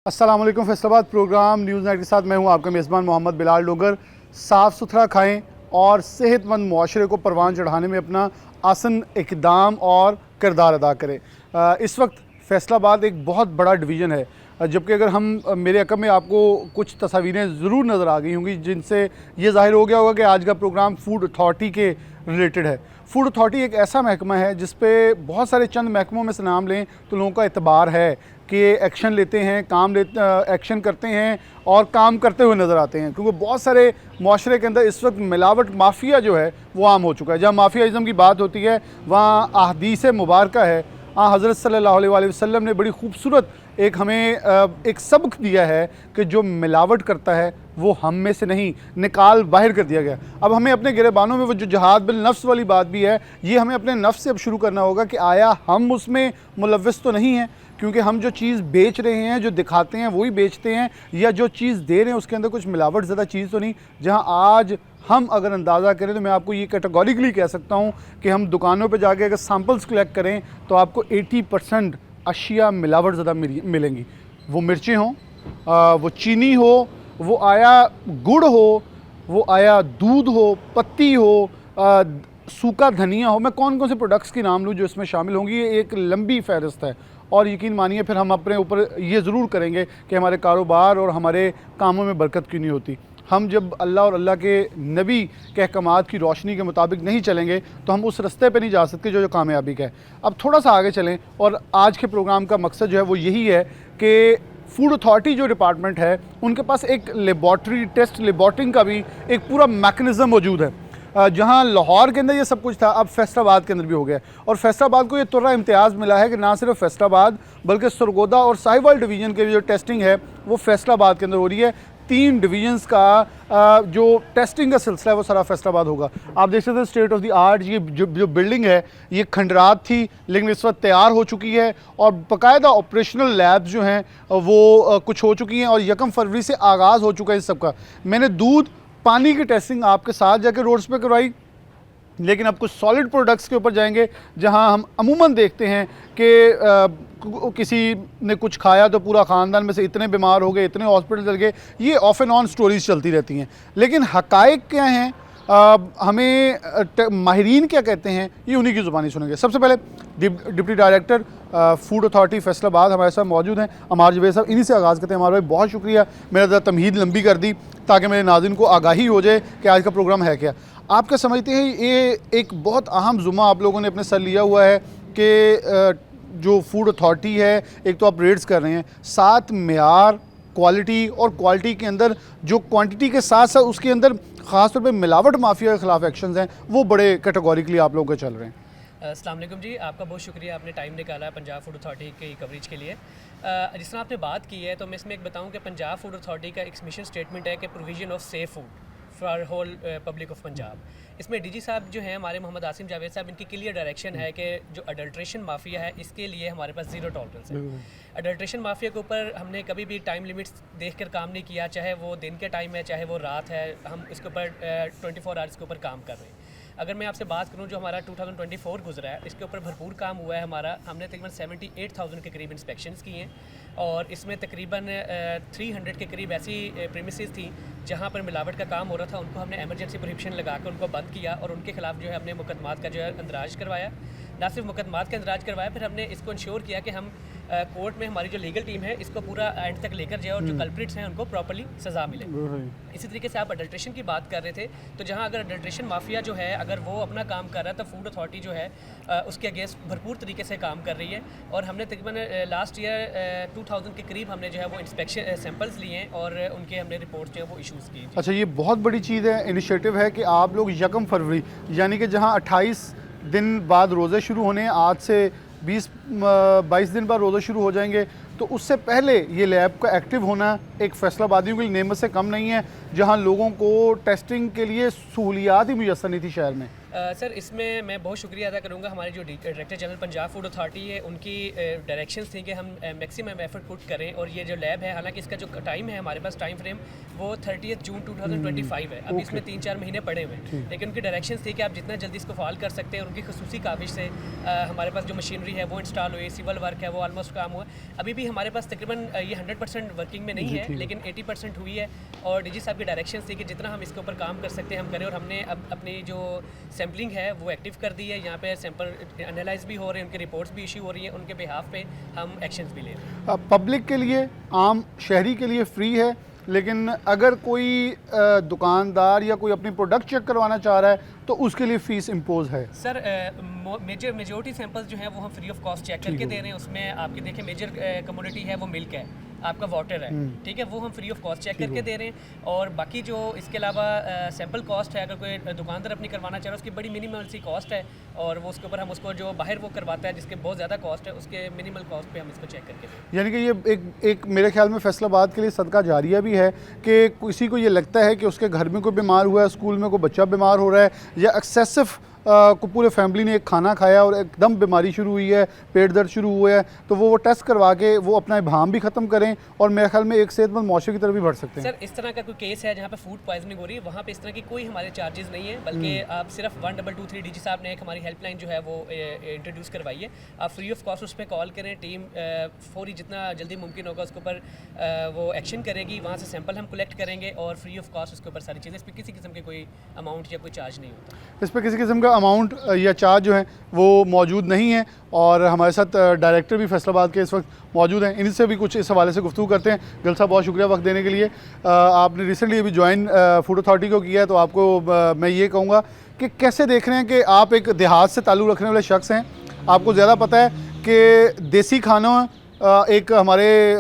अस्सलाम वालेकुम। Faisalabad programme news night के साथ मैं हूं आपका मेज़बान मोहम्मद बिलाल डोगर। साफ़ सुथरा खाएं और सेहतमंद मुआशरे को परवान चढ़ाने में अपना आसन इक़दाम और किरदार अदा करें। इस वक्त फैसलाबाद एक बहुत बड़ा डिवीज़न है, जबकि अगर हम मेरे अकब में आपको कुछ तस्वीरें ज़रूर नज़र आ गई होंगी जिनसे ये ज़ाहिर हो गया होगा कि आज का प्रोग्राम फूड अथॉरिटी के रिलेटेड है। फूड अथॉरिटी एक ऐसा महकमा है जिस पे बहुत सारे चंद महकमों में से नाम लें तो लोगों का एतबार है कि एक्शन लेते हैं, एक्शन करते हैं और काम करते हुए नज़र आते हैं, क्योंकि बहुत सारे मुआशरे के अंदर इस वक्त मिलावट माफिया जो है वो आम हो चुका है। जहाँ माफियाइज़म की बात होती है वहाँ अहदीस मुबारका है। हज़रत सल्लल्लाहु अलैहि वसल्लम ने बड़ी खूबसूरत हमें एक सबक दिया है कि जो मिलावट करता है वो हम में से नहीं, निकाल बाहर कर दिया गया। अब हमें अपने गिरबानों में वो जो जहाद बिल नफ्स वाली बात भी है, ये हमें अपने नफ्स से अब शुरू करना होगा कि आया हम उसमें मुलव्वस तो नहीं हैं, क्योंकि हम जो चीज़ बेच रहे हैं, जो दिखाते हैं वही बेचते हैं, या जो चीज़ दे रहे हैं उसके अंदर कुछ मिलावट ज़्यादा चीज़ तो नहीं। जहां आज हम अगर अंदाज़ा करें तो मैं आपको ये कैटेगोरिकली कह सकता हूं कि हम दुकानों पे जाके अगर सैम्पल्स कलेक्ट करें तो आपको 80% अशिया मिलावट ज़्यादा मिलेंगी। वो मिर्चें हों, वो चीनी हो, वो आया गुड़ हो, वो आया दूध हो, पत्ती हो, सूखा धनिया हो। मैं कौन कौन से प्रोडक्ट्स के नाम लूँ जो इसमें शामिल होंगी, ये एक लंबी फहरिस्त है। और यकीन मानिए फिर हम अपने ऊपर ये ज़रूर करेंगे कि हमारे कारोबार और हमारे कामों में बरकत क्यों नहीं होती। हम जब अल्लाह और अल्लाह के नबी के अहकामात की रोशनी के मुताबिक नहीं चलेंगे तो हम उस रास्ते पे नहीं जा सकते जो कामयाबी का है। अब थोड़ा सा आगे चलें, और आज के प्रोग्राम का मकसद जो है वो यही है कि फूड अथॉरिटी जो डिपार्टमेंट है उनके पास एक लेबॉर्ट्री टेस्ट लेबॉर्टिंग का भी एक पूरा मैकेनिज़्म मौजूद है। जहां लाहौर के अंदर ये सब कुछ था, अब फैसलाबाद के अंदर भी हो गया। और फैसलाबाद को ये तुर्रा इम्तियाज़ मिला है कि ना सिर्फ फैसलाबाद बल्कि सरगोदा और साहिवाल डिवीज़न के जो टेस्टिंग है वो फैसलाबाद के अंदर हो रही है। 3 डिवीजन्स का जो टेस्टिंग का सिलसिला है वो सारा फैसलाबाद होगा। आप देख सकते हैं स्टेट ऑफ द आर्ट ये जो बिल्डिंग है ये खंडरात थी, लेकिन इस वक्त तैयार हो चुकी है और बाकायदा ऑपरेशनल लैब्स जो हैं वो कुछ हो चुकी हैं और 1 फरवरी से आगाज़ हो चुका है इस सब का। मैंने दूध पानी की टेस्टिंग आपके साथ जाकर रोड्स पे करवाई, लेकिन अब कुछ सॉलिड प्रोडक्ट्स के ऊपर जाएंगे जहां हम अमूमन देखते हैं कि किसी ने कुछ खाया तो पूरा ख़ानदान में से इतने बीमार हो गए, इतने हॉस्पिटल चल गए। ये ऑफ एंड ऑन स्टोरीज चलती रहती हैं, लेकिन हक़ाइक़ क्या हैं, हमें माहिरीन क्या कहते हैं, ये उन्हीं की ज़ुबानी सुनेंगे। सबसे पहले deputy director food authority Faisalabad हमारे साथ मौजूद हैं, अमार जवेद साहब। इन्हीं से आगाज़ करते हैं। हमारे भाई बहुत शुक्रिया, मेरा ज़रा तमहीद लंबी कर दी ताकि मेरे नाज़रीन को आगाही हो जाए कि आज का प्रोग्राम है क्या। आप क्या समझते हैं, ये एक बहुत अहम जुम्मा आप लोगों ने अपने सर लिया हुआ है कि जो फूड अथॉरिटी है, एक तो आप रेट्स कर रहे हैं, साथ मेयार, क्वालिटी, और क्वालिटी के अंदर जो क्वांटिटी के साथ साथ उसके अंदर ख़ास तौर पे मिलावट माफिया के ख़िलाफ़ एक्शंस हैं वो बड़े कैटेगोरिकली आप लोगों के चल रहे हैं। अस्सलाम वालेकुम जी, आपका बहुत शुक्रिया, आपने टाइम निकाला है पंजाब फूड अथॉरिटी की कवरेज के लिए। जिस तरह आपने बात की है तो मैं इसमें एक बताऊं कि पंजाब फूड अथॉरिटी का एक मिशन स्टेटमेंट है कि provision of safe food for whole public of Punjab. इसमें डीजी साहब जो हैं हमारे मोहम्मद आसिम जावेद साहब, इनकी क्लियर डायरेक्शन है कि जो अडल्ट्रेशन माफिया है इसके लिए हमारे पास ज़ीरो टॉलरेंस है। अडल्ट्रेशन माफिया के ऊपर हमने कभी भी टाइम लिमिट्स देख कर काम नहीं किया, चाहे वो दिन के टाइम है चाहे वो रात है, हम इसके ऊपर 24 आवर्स के ऊपर काम कर रहे हैं। अगर मैं आपसे बात करूं जो हमारा 2024 गुजरा है इसके ऊपर भरपूर काम हुआ है हमारा। हमने तकरीबन 78,000 के करीब इंस्पेक्शंस किए हैं और इसमें तकरीबन 300 के करीब ऐसी प्रीमिसेस थी जहां पर मिलावट का काम हो रहा था, उनको हमने एमरजेंसी प्रोहिबिशन लगा कर उनको बंद किया और उनके खिलाफ जो है हमने मुकदमात का जो है अंदराज करवाया। ना सिर्फ मुकदमात का अंदराज करवाया, फिर हमने इसको इंश्योर किया कि हम कोर्ट में हमारी जो लीगल टीम है इसको पूरा एंड तक लेकर जाए और जो कल्प्रिट्स हैं उनको प्रॉपर्ली सज़ा मिले। इसी तरीके से आप अडल्ट्रेशन की बात कर रहे थे, तो जहां अगर अडल्ट्रेशन माफिया जो है अगर वो अपना काम कर रहा है तो फूड अथॉरिटी जो है उसके अगेंस्ट भरपूर तरीके से काम कर रही है। और हमने तकरीबन लास्ट ईयर 2000 के करीब हमने जो है वो इंस्पेक्शन सैंपल्स लिए हैं और उनके हमने रिपोर्ट जो है वो इशूज़ की। अच्छा, ये बहुत बड़ी चीज़ है, इनिशिएटिव है कि आप लोग 1 फरवरी यानी कि जहाँ 28 दिन बाद रोज़े शुरू होने हैं, आज से 20-22 दिन बाद रोज़े शुरू हो जाएंगे, तो उससे पहले ये लैब का एक्टिव होना एक फैसलाबादियों की नेमत से कम नहीं है, जहां लोगों को टेस्टिंग के लिए सहूलियात ही मुयसर नहीं थी शहर में। सर इसमें मैं बहुत शुक्रिया अदा करूंगा हमारे जो director general Punjab food authority है उनकी डायरेक्शंस थी कि हम मैक्सिमम एफर्ट पुट करें और ये जो लैब है हालांकि इसका जो टाइम है हमारे पास टाइम फ्रेम वो 30 जून 2025 है। अभी इसमें 3-4 महीने पड़े हुए हैं लेकिन उनकी डायरेक्शंस थी कि आप जितना जल्दी इसको फाल कर सकते हैं और उनकी खसूसी काविश से हमारे पास जो मशीनरी है वो इंस्टॉल हुई, सिविल वर्क है वो ऑलमोस्ट काम हुआ। अभी भी हमारे पास तकरीबन ये 100% वर्किंग में नहीं है लेकिन 80% हुई है और डीजी साहब की डायरेक्शंस थी कि जितना हम इसके ऊपर काम कर सकते हैं हम करें और हमने अब अपनी जो सैम्पलिंग है वो एक्टिव कर दी है। यहाँ पे सैंपल एनालाइज भी हो रहे हैं, उनकी रिपोर्ट्स भी इशू हो रही हैं, उनके बिहाफ पे हम एक्शंस भी ले रहे हैं। पब्लिक के लिए, आम शहरी के लिए फ्री है, लेकिन अगर कोई दुकानदार या कोई अपनी प्रोडक्ट चेक करवाना चाह रहा है तो उसके लिए फ़ीस इम्पोज है? सर मेजोरिटी सैंपल्स जो हैं वो हम फ्री ऑफ कॉस्ट चेक करके दे रहे हैं। उसमें आपके देखें मेजर कमोडिटी है वो मिल्क है, आपका वाटर है, ठीक है, वो हम फ्री ऑफ कॉस्ट चेक करके दे रहे हैं। और बाकी जो इसके अलावा सैंपल कॉस्ट है, अगर कोई दुकानदार अपनी करवाना चाह रहा है उसकी बड़ी मिनिमल सी कॉस्ट है और वो उसके ऊपर हम उसको जो बाहर वो करवाता है जिसके बहुत ज़्यादा कॉस्ट है उसके मिनिमल कॉस्ट पे हम इसको चेक करके दें। यानी कि ये एक मेरे ख्याल में फैसलाबाद के लिए सदका जारिया भी है कि किसी को ये लगता है कि उसके घर में कोई बीमार हुआ है, स्कूल में कोई बच्चा बीमार हो रहा है या एक्सेसिव को पूरे फैमिली ने एक खाना खाया और एकदम बीमारी शुरू हुई है, पेट दर्द शुरू हुआ है, तो वो टेस्ट करवा के वो अपना इबाम भी ख़त्म करें और मेरे ख्याल में एक सेहतमंद मुआशरे की तरफ भी बढ़ सकते हैं। सर इस तरह का कोई केस है जहाँ पे फूड पॉइजनिंग हो रही है वहाँ पे इस तरह की कोई हमारे चार्जेस नहीं है, बल्कि आप सिर्फ 1223 डीजी साहब ने एक हमारी हेल्पलाइन जो है वो इंट्रोड्यूस करवाई है। आप फ्री ऑफ कॉस्ट उस पर कॉल करें, टीम फौरी जितना जल्दी मुमकिन होगा उसके ऊपर वो एक्शन करेगी, वहाँ से सैंपल हम कलेक्ट करेंगे और फ्री ऑफ कॉस्ट उसके ऊपर सारी चीज़ें, इस पर किसी किस्म के कोई अमाउंट या कोई चार्ज नहीं होता। इस पर किसी किस्म का अमाउंट या चार्ज जो है वो मौजूद नहीं है और हमारे साथ डायरेक्टर भी फैसलाबाद के इस वक्त मौजूद हैं, इनसे भी कुछ इस हवाले से गुफ्तगू करते हैं। गिल साहब बहुत शुक्रिया वक्त देने के लिए। आपने रिसेंटली अभी ज्वाइन फूड अथॉरिटी को किया है, तो आपको मैं ये कहूँगा कि कैसे देख रहे हैं कि आप एक देहात से ताल्लुक़ रखने वाले शख्स हैं, आपको ज़्यादा पता है कि देसी खाना एक हमारे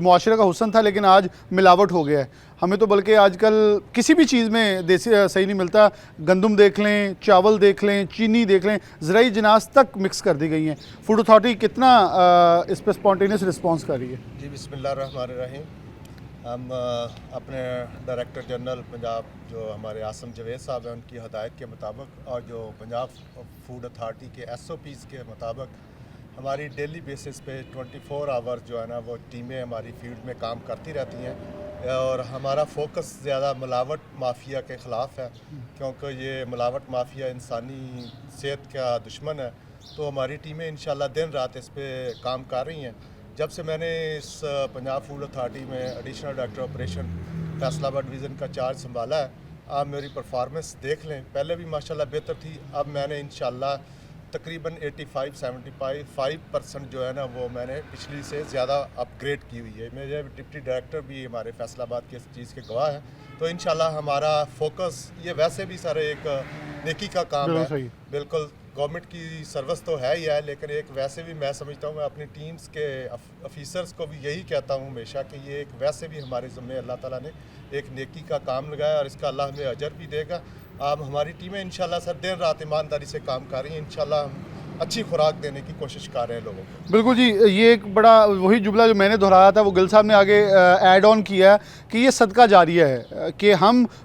मुआशरे का हुस्न था लेकिन आज मिलावट हो गया है। हमें तो बल्कि आजकल किसी भी चीज़ में देसी सही नहीं मिलता, गंदम देख लें, चावल देख लें, चीनी देख लें, ज़राई जिनास तक मिक्स कर दी गई हैं। फूड अथॉरिटी कितना इस पर स्पॉन्टेनियस रिस्पॉन्स कर रही है? जी बिस्मिल्लाहिर्रहमानिर्रहीम। हम अपने डायरेक्टर जनरल पंजाब जो हमारे आसम जवेद साहब हैं उनकी हदायत के मुताबिक और जो पंजाब फूड अथॉरिटी के SOPs के मुताबिक हमारी डेली बेसिस पे 24 आवर्स जो है ना वो टीमें हमारी फील्ड में काम करती रहती हैं और हमारा फोकस ज़्यादा मिलावट माफिया के ख़िलाफ़ है, क्योंकि ये मिलावट माफिया इंसानी सेहत का दुश्मन है। तो हमारी टीमें इंशाल्लाह दिन रात इस पे काम कर रही हैं। जब से मैंने इस पंजाब फूड अथॉरिटी में additional director operation Faisalabad division का चार्ज संभाला है, आप मेरी परफॉर्मेंस देख लें, पहले भी माशाल्लाह बेहतर थी, अब मैंने इंशाल्लाह तकरीबन 85-75% जो है ना वो मैंने पिछली से ज़्यादा अपग्रेड की हुई है। मेरे डिप्टी डायरेक्टर भी हमारे फैसलाबाद के इस चीज़ के गवाह हैं। तो इंशाल्लाह हमारा फोकस ये वैसे भी सारे एक नेकी का काम है, बिल्कुल गवर्नमेंट की सर्विस तो है ही है, लेकिन एक वैसे भी मैं समझता हूँ, मैं अपनी टीम्स के ऑफिसर्स को भी यही कहता हूँ हमेशा कि ये एक वैसे भी हमारे ज़िम्मे अल्लाह ताला ने एक नेकी का काम लगाया और इसका अल्लाह हमें अजर भी देगा। आप हमारी टीमें इंशाल्लाह सर दिन रात ईमानदारी से काम कर रही हैं, इंशाल्लाह हम अच्छी खुराक देने की कोशिश कर रहे हैं लोगों को। बिल्कुल जी, ये एक बड़ा वही जुमला जो मैंने दोहराया था वो गिल साहब ने आगे ऐड ऑन किया है कि ये सदका जारिया है कि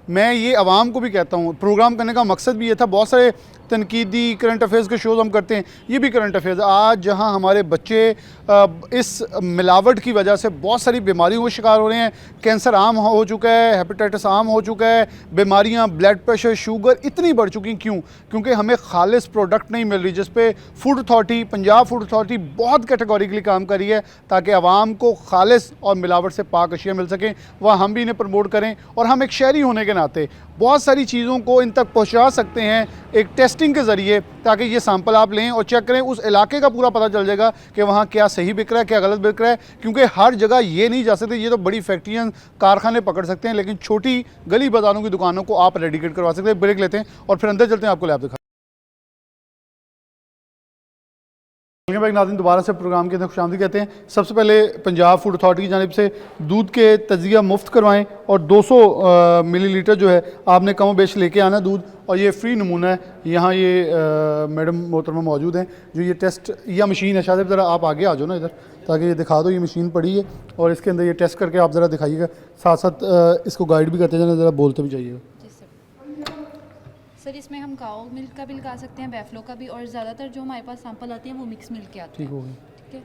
मैं ये आवाम को भी कहता हूँ, प्रोग्राम करने का मकसद भी ये था। बहुत सारे तनकीदी करंट अफेयर्स के शोज़ हम करते हैं, ये भी करंट अफेयर्स। आज जहाँ हमारे बच्चे इस मिलावट की वजह से बहुत सारी बीमारियों का शिकार हो रहे हैं, कैंसर आम हो चुका है, हेपेटाइटिस आम हो चुका है, बीमारियाँ ब्लड प्रेशर शुगर इतनी बढ़ चुकी, क्यों? क्योंकि हमें खालिस प्रोडक्ट नहीं मिल रही, जिस पे food authority, Punjab food authority बहुत कैटेगोरिकली काम कर रही है ताकि आवाम को खालिस और मिलावट से पाक अशिया मिल सकें। वह हम भी इन्हें प्रमोट करें और हम एक शहरी होने के नाते बहुत सारी चीज़ों को इन तक पहुँचा सकते हैं एक टेस्टिंग के ज़रिए, ताकि ये सैंपल आप लें और चेक करें, उस इलाके का पूरा पता चल जाएगा कि वहाँ क्या सही बिक रहा है, क्या गलत बिक रहा है। क्योंकि हर जगह ये नहीं जा सकते, ये तो बड़ी फैक्ट्रियाँ कारखाने पकड़ सकते हैं, लेकिन छोटी गली बाजारों की दुकानों को आप रेडिकेट करवा सकते हैं। ब्रेक लेते हैं और फिर अंदर चलते हैं, आपको लैब दिखा। भाई नाज़रीन, दोबारा से प्रोग्राम के अंदर खुशामदीद कहते हैं। सबसे पहले पंजाब फूड अथॉरिटी की जानिब से दूध के तजिया मुफ्त करवाएं और 200 मिलीलीटर जो है आपने कम बेश लेके आना दूध, और ये फ्री नमूना है। यहाँ ये मैडम मोहतरमा मौजूद हैं जो ये टेस्ट या मशीन है, शायद ज़रा आप आगे आ जाओ ना इधर, ताकि ये दिखा दो। ये मशीन पड़ी है और इसके अंदर ये टेस्ट करके आप ज़रा दिखाइएगा, साथ साथ इसको गाइड भी करते जाना, ज़रा बोलते भी जाइएगा। सर इसमें हम काओ मिल्क का भी लगा सकते हैं, बैफलो का भी, और ज़्यादातर जो हमारे पास सैंपल आते हैं वो मिक्स मिल्क के आते ठीक हैं। हो गया। ठीक है,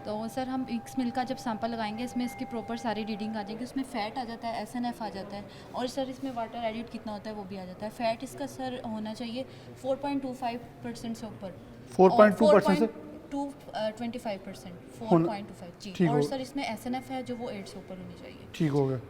तो सर हम मिक्स मिल्क का जब सैंपल लगाएंगे इसमें इसकी प्रॉपर सारी रीडिंग आ जाएगी, उसमें फ़ैट आ जाता है, SNF आ जाता है, और सर इसमें वाटर एडिड कितना होता है वो भी आ जाता है। फ़ैट इसका सर होना चाहिए 4.25% से ऊपर, 4.2% से 25%, होना- 4.25 जी। ठीक और हो- सर इसमें SNF है जो वो 8 से ऊपर होनी चाहिए। ठीक हो गया।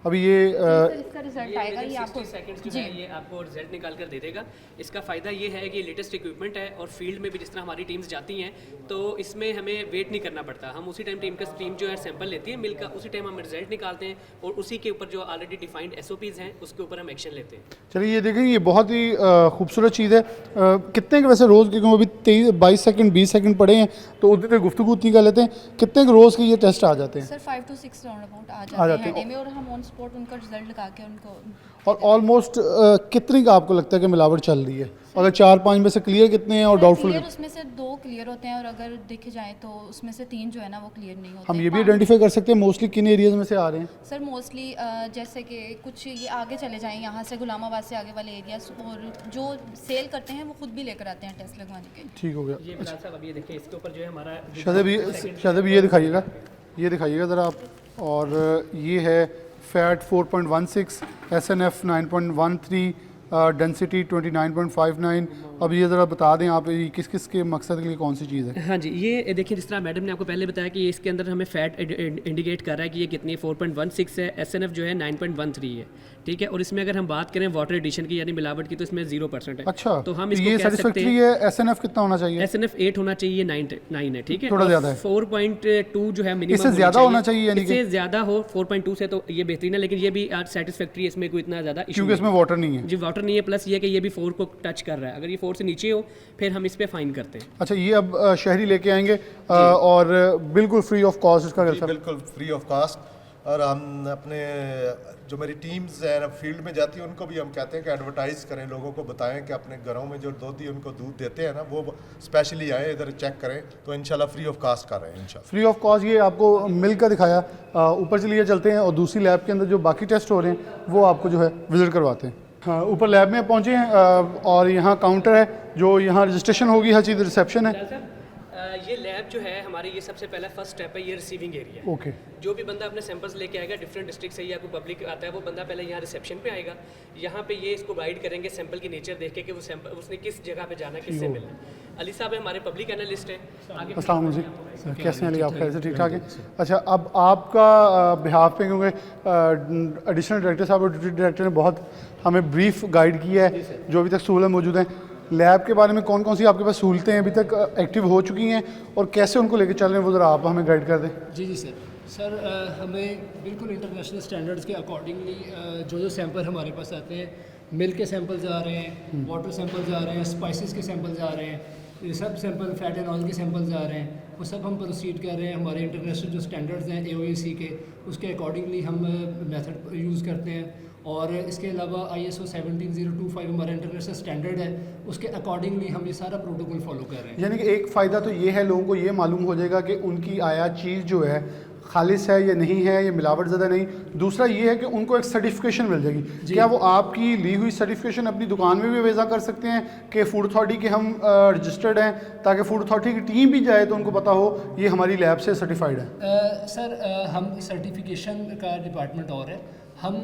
अभी ये सर इसका रिजल्ट आएगा ये आपको 60 सेकंड्स जो जी। है ये आपको रिजल्ट निकाल कर दे देगा। इसका फ़ायदा ये है कि लेटेस्ट इक्विपमेंट है और फील्ड में भी जिस तरह हमारी टीम्स जाती हैं तो इसमें हमें वेट नहीं करना पड़ता। हम उसी टाइम टीम जो है सैंपल लेती है मिल्क का, उसी टाइम हम रिजल्ट निकालते हैं और उसी के ऊपर जो ऑलरेडी डिफाइंड SOPs हैं उसके ऊपर हम एक्शन लेते हैं। चलिए ये देखें, ये बहुत ही खूबसूरत चीज़ है। कितने के वैसे रोज़ के, क्योंकि अभी 22 सेकंड 20 सेकंड पड़े हैं तो उतनी देर गुफ्तगू उतनी कर लेते हैं, कितने के रोज़ के ये टेस्ट आ जाते हैं? सर 5 to 6 राउंड अबाउट आ जाते जाते हैं। हैं में, और हम ऑन स्पॉट उनका रिजल्ट लगा के उनको और ऑलमोस्ट कितनी का आपको लगता है कि मिलावट चल रही है? अगर 4-5 में से क्लियर कितने हैं और डाउटफुल? क्लियर उसमें से 2 क्लियर होते हैं, और अगर देखे जाए तो उसमें से 3 जो है ना वो क्लियर नहीं होते हम हैं। ये भी आइडेंटिफाई कर सकते हैं मोस्टली किन एरियाज में से आ रहे हैं? सर मोस्टली जैसे कि कुछ ये आगे चले जाएं, यहाँ से गुलामाबाद से आगे वाले एरियाज, और जो सेल करते हैं वो खुद भी लेकर आते हैं टेस्ट लगवाने के। ठीक हो गया। ये बिलाल साहब अभी ये देखिए इसके ऊपर जो है हमारा शायद ये दिखाइएगा ज़रा आप। और ये है फैट 4.16, SNF 9.13, डेंसिटी 29.59। अब ये ज़रा बता दें आप ये किस किस के मकसद के लिए कौन सी चीज़ है? हाँ जी, ये देखिए जिस तरह मैडम ने आपको पहले बताया कि इसके अंदर हमें फ़ैट इंडिकेट कर रहा है कि ये कितनी 4.16 है, SNF जो है 9.13 है, ठीक है। और इसमें अगर हम बात करें वाटर एडिशन की यानी मिलावट की तो इसमें 0% है। अच्छा, तो हम ये इसको कह सकते सेटिस्फैक्ट्री हैं है। SNF कितना होना चाहिए? SNF 8 होना चाहिए, 9 है, ठीक है। थोड़ा ज़्यादा है। 4.2 जो है मिनिमम इससे ज़्यादा होना चाहिए यानी कि? इससे ज़्यादा हो 4.2 से तो ये बेहतरीन है, लेकिन ये भी आज सेटिस्फैक्ट्री, इसमें कोई इतना ज़्यादा इशू क्योंकि इसमें वाटर नहीं है। जी वाटर नहीं है, प्लस ये कि ये भी 4 को टच कर रहा है। अगर ये 4 से नीचे हो फिर हम इस पे फाइन करते हैं। अच्छा, ये अब शहरी लेके आएंगे और बिल्कुल फ्री ऑफ कॉस्ट इसका जी, बिल्कुल फ्री ऑफ कास्ट। और हम अपने जो मेरी टीम्स है ना फील्ड में जाती हैं उनको भी हम कहते हैं कि एडवर्टाइज करें, लोगों को बताएं कि अपने घरों में जो दूधी उनको दूध देते हैं ना वो स्पेशली आए इधर चेक करें, तो इंशाल्लाह फ्री ऑफ कास्ट कर रहे हैं इंशाल्लाह। Free of cost. ये आपको मिल्क का दिखाया, ऊपर चलिए चलते हैं और दूसरी लैब के अंदर जो बाकी टेस्ट हो रहे हैं वो आपको जो है विजिट करवाते हैं। हाँ, ऊपर लैब में पहुँचे हैं और यहाँ काउंटर है जो यहाँ रजिस्ट्रेशन होगी, हर चीज़ रिसेप्शन है। ये लैब जो है हमारी, ये सबसे पहला फर्स्ट स्टेप है, ये रिसीविंग एरिया। ओके। जो भी बंदा अपने सैंपल्स लेके आएगा डिफरेंट डिस्ट्रिक्ट से या कोई पब्लिक आता है वो बंदा पहले यहाँ रिसेप्शन पे आएगा। यहाँ पे ये इसको गाइड करेंगे सैंपल की नेचर देख के कि वो सैंपल उसने किस जगह पे जाना है, किससे मिलना है। अली साहब है हमारे पब्लिक एनालिस्ट हैं। आगे अस्सलाम वालेकुम, कैसे हैं अली? आप कैसे? ठीक ठाक है। अच्छा, अब आपका बिहाफ पे, क्योंकि एडिशनल डायरेक्टर साहब और डिप्टी डायरेक्टर ने बहुत हमें ब्रीफ गाइड किया है जो अभी तक सहूलत मौजूद हैं। लैब के बारे में कौन कौन सी आपके पास सहूलतें अभी तक एक्टिव हो चुकी हैं और कैसे उनको लेकर चल रहे हैं वो ज़रा आप हमें गाइड कर दें। जी जी सर, हमें बिल्कुल इंटरनेशनल स्टैंडर्ड्स के अकॉर्डिंगली जो सैंपल हमारे पास आते हैं, मिल्क के सैंपल्स आ रहे हैं, वाटर सैंपल्स आ रहे हैं, स्पाइसेस के सैंपल्स आ रहे हैं, ये सब सैंपल फैट एंड ऑयल के सैंपल्स आ रहे हैं, वो सब हम प्रोसीड कर रहे हैं। हमारे इंटरनेशनल जो स्टैंडर्ड्स हैं AOAC के, उसके अकॉर्डिंगली हम मेथड यूज़ करते हैं। और इसके अलावा ISO 17025 हमारा इंटरनेशनल स्टैंडर्ड है, उसके अकॉर्डिंगली हम ये सारा प्रोटोकॉल फॉलो कर रहे हैं। यानी कि एक फ़ायदा तो ये है, लोगों को ये मालूम हो जाएगा कि उनकी आया चीज़ जो है खालिस है या नहीं है, ये मिलावट ज़्यादा नहीं। दूसरा ये है कि उनको एक सर्टिफिकेशन मिल जाएगी। क्या वो आपकी ली हुई सर्टिफिकेशन अपनी दुकान में भी वेज़ा कर सकते हैं कि फूड अथॉरिटी के हम रजिस्टर्ड हैं, ताकि फूड अथॉरिटी की टीम भी जाए तो उनको पता हो ये हमारी लैब से सर्टिफाइड है? सर हम सर्टिफिकेशन का डिपार्टमेंट और है, हम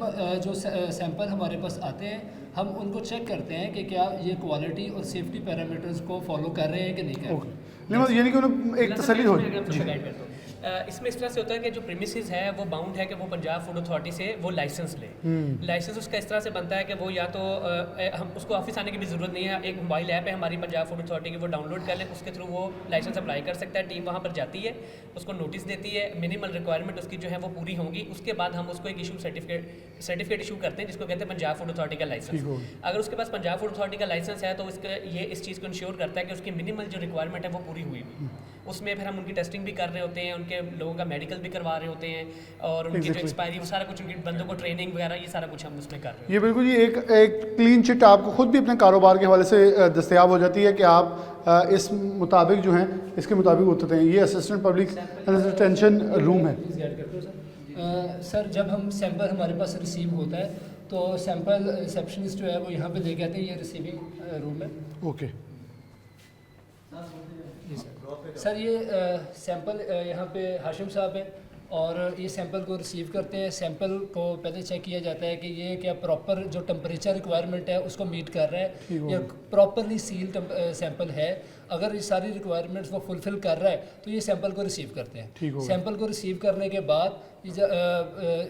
जो सैंपल हमारे पास आते हैं हम उनको चेक करते हैं कि क्या ये क्वालिटी और सेफ्टी पैरामीटर्स को फॉलो कर रहे हैं कि नहीं कर रहे। नहीं मतलब यानी कि उन्हें एक तसल्ली हो जाए। इसमें इस तरह से होता है कि जो प्रीमिसेस है वो बाउंड है कि वो पंजाब फूड अथॉरिटी से वो लाइसेंस ले। लाइसेंस उसका इस तरह से बनता है कि वो या तो हम उसको ऑफिस आने की भी ज़रूरत नहीं है, एक मोबाइल ऐप है हमारी पंजाब फूड अथॉरिटी की, वो डाउनलोड कर ले, उसके थ्रू वो लाइसेंस अप्लाई कर सकता है। टीम वहाँ पर जाती है, उसको नोटिस देती है, मिनिमल रिक्वायरमेंट उसकी जो है वो पूरी होंगी, उसके बाद हम उसको एक इशू सर्टिफिकेट इशू करते हैं जिसको कहते हैं पंजाब फूड अथॉरिटी का लाइसेंस। अगर उसके पास पंजाब फूड अथॉरिटी का लाइसेंस है तो इसका ये इस चीज़ को इंश्योर करता है कि उसकी मिनिमल जो रिक्वायरमेंट है वो पूरी हुई हुई। उसमें फिर हम उनकी टेस्टिंग भी कर रहे होते हैं, उनके लोगों का मेडिकल भी करवा रहे होते हैं, और उनकी जो एक्सपायरी वो सारा कुछ, उनकी बंदों को ट्रेनिंग वगैरह ये सारा कुछ हम उसमें कर रहे हैं। ये बिल्कुल ये एक क्लीन चिट आपको खुद भी अपने कारोबार के हवाले से दस्तयाब हो जाती है कि आप इस मुताबिक जो हैं इसके मुताबिक उतरते हैं। ये असिस्टेंट पब्लिक टेंशन रूम है। सर जब हम सैंपल हमारे पास रिसीव होता है तो सैंपल रिसेप्शनिस्ट जो है वो यहाँ पे लेके आते हैं, ये रिसीविंग रूम है। ओके, जी सर। सर ये सैंपल यहाँ पे हाशिम साहब हैं और ये सैंपल को रिसीव करते हैं। सैंपल को पहले चेक किया जाता है कि ये क्या प्रॉपर जो टेम्परेचर रिक्वायरमेंट है उसको मीट कर रहा है, या प्रॉपरली सील सैंपल है। अगर ये सारी रिक्वायरमेंट्स वो फुलफिल कर रहा है तो ये सैंपल को रिसीव करते हैं। सैंपल को रिसीव करने के बाद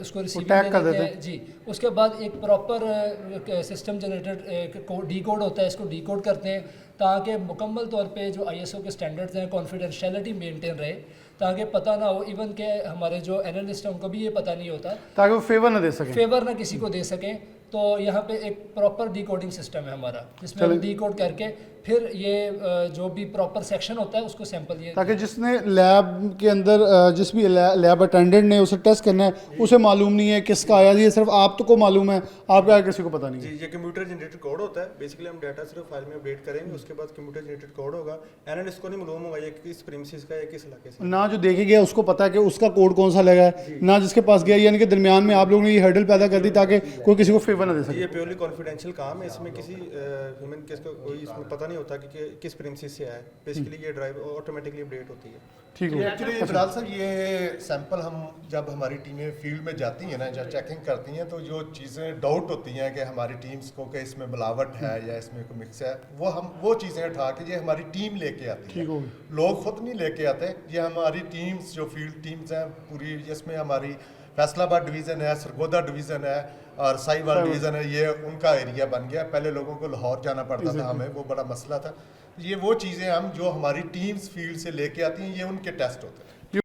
उसको रिसीव कर देते हैं जी। उसके बाद एक proper system generated D code होता है, इसको डी कोड करते हैं ताकि मुकम्मल तौर पे जो ISO के स्टैंडर्ड्स हैं कॉन्फिडेंशियलिटी मेंटेन रहे, ताकि पता ना हो, इवन के हमारे जो एनालिस्ट हैं उनको भी ये पता नहीं होता, ताकि वो फेवर ना दे सके, फेवर ना किसी को दे सकें। तो यहाँ पे एक प्रॉपर डिकोडिंग सिस्टम है हमारा, जिसमें हम डिकोड करके फिर ये जो भी प्रॉपर सेक्शन होता है उसको सैंपल ये, ताकि जिसने लैब के अंदर जिस भी लैब अटेंडेंट ने उसे टेस्ट करना है उसे मालूम नहीं है किसका आया, ये सिर्फ आप तो को मालूम है, आपका आया किसी को पता नहीं है। जी, ये कंप्यूटर जनरेटेड कोड होता है। बेसिकली हम डाटा सिर्फ फाइल में अपडेट करेंगे, उसके बाद कंप्यूटर जनरेटेड कोड होगा। एनालिस्ट को नहीं मालूम होगा ये किस प्रीमिसेस का है, किस इलाके से। ना जो देखे गया उसको पता है कि उसका कोड कौन सा लगा है, ना जिसके पास गया, यानी कि दरमियान में आप लोगों ने ये हर्डल पैदा कर दी ताकि कोई किसी को फेवर ना दे सके। ये प्योरली कॉन्फिडेंशियल काम है, इसमें किसी ह्यूमन किसको कोई इसमें पता नहीं होता कि किस प्रीमिसेस से आया है। बेसिकली ये ड्राइव ऑटोमेटिकली अपडेट होती है। ठीक है। एक्चुअली बिलाल साहब, ये सैंपल हम जब हमारी टीमें फील्ड में जाती हैं ना, जब चेकिंग करती हैं, तो जो चीज़ें डाउट होती हैं कि हमारी टीम्स को कि इसमें मिलावट है या इसमें कोई मिक्स है, वो चीज़ें उठा के ये हमारी टीम लेके आती है। लोग खुद नहीं लेके आते, ये हमारी टीम्स जो फील्ड टीम्स हैं पूरी, जिसमें हमारी फैसलाबाद डिवीज़न है, सरगोदा डिवीज़न है और साहिवाल डिवीज़न है, ये उनका एरिया बन गया। पहले लोगों को लाहौर जाना पड़ता था, हमें वो बड़ा मसला था। ये वो चीज़ें हम जो हमारी टीम्स फील्ड से लेके आती हैं, ये उनके टेस्ट होते हैं।